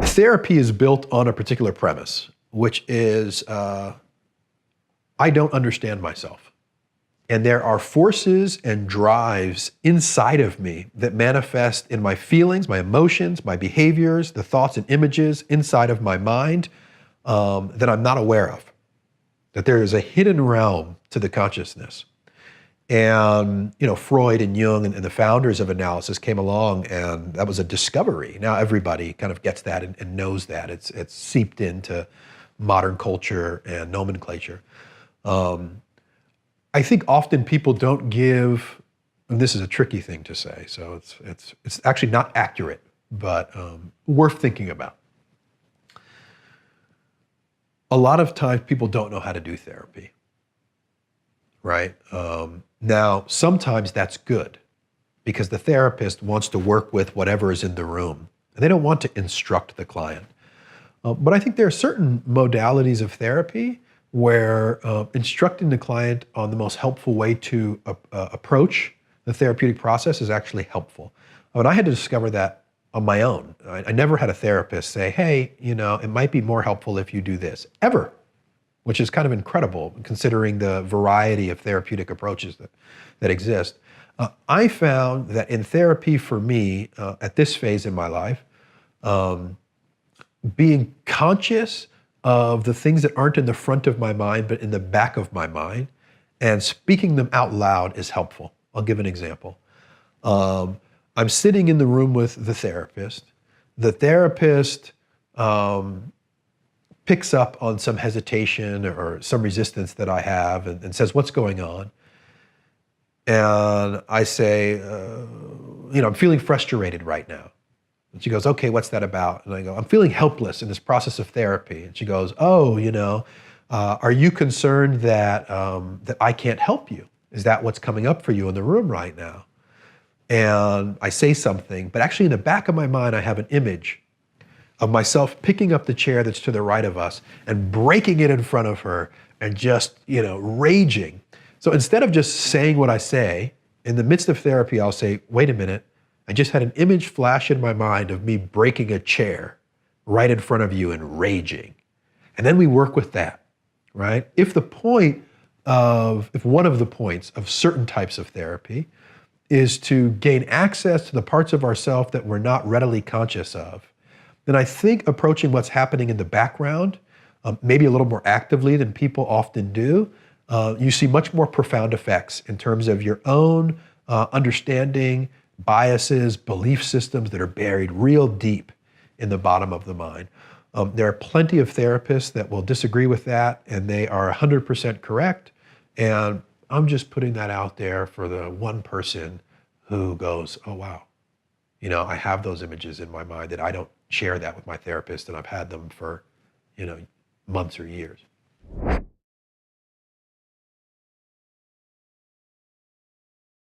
Therapy is built on a particular premise, which is I don't understand myself. And there are forces and drives inside of me that manifest in my feelings, my emotions, my behaviors, the thoughts and images inside of my mind that I'm not aware of. That there is a hidden realm to the consciousness. And Freud and Jung and the founders of analysis came along, and that was a discovery. Now everybody kind of gets that and knows that. It's seeped into modern culture and nomenclature. I think often people don't give, and this is a tricky thing to say, so it's actually not accurate, but worth thinking about. A lot of times people don't know how to do therapy, right? Now, sometimes that's good because the therapist wants to work with whatever is in the room, and they don't want to instruct the client. But I think there are certain modalities of therapy where instructing the client on the most helpful way to approach the therapeutic process is actually helpful. And I had to discover that on my own. I never had a therapist say, hey, it might be more helpful if you do this, ever, which is kind of incredible considering the variety of therapeutic approaches that exist. I found that in therapy for me, at this phase in my life, being conscious of the things that aren't in the front of my mind, but in the back of my mind, and speaking them out loud is helpful. I'll give an example. I'm sitting in the room with the therapist. The therapist picks up on some hesitation or some resistance that I have and says, what's going on? And I say, I'm feeling frustrated right now. And she goes, okay, what's that about? And I go, I'm feeling helpless in this process of therapy. And she goes, oh, are you concerned that I can't help you? Is that what's coming up for you in the room right now? And I say something, but actually in the back of my mind, I have an image of myself picking up the chair that's to the right of us and breaking it in front of her and just, raging. So instead of just saying what I say, in the midst of therapy, I'll say, wait a minute, I just had an image flash in my mind of me breaking a chair right in front of you and raging. And then we work with that, right? If one of the points of certain types of therapy is to gain access to the parts of ourselves that we're not readily conscious of, then I think approaching what's happening in the background, maybe a little more actively than people often do, you see much more profound effects in terms of your own understanding, biases, belief systems that are buried real deep in the bottom of the mind. There are plenty of therapists that will disagree with that, and they are 100% correct. And I'm just putting that out there for the one person who goes, oh, wow. I have those images in my mind that I don't share that with my therapist, and I've had them for, months or years.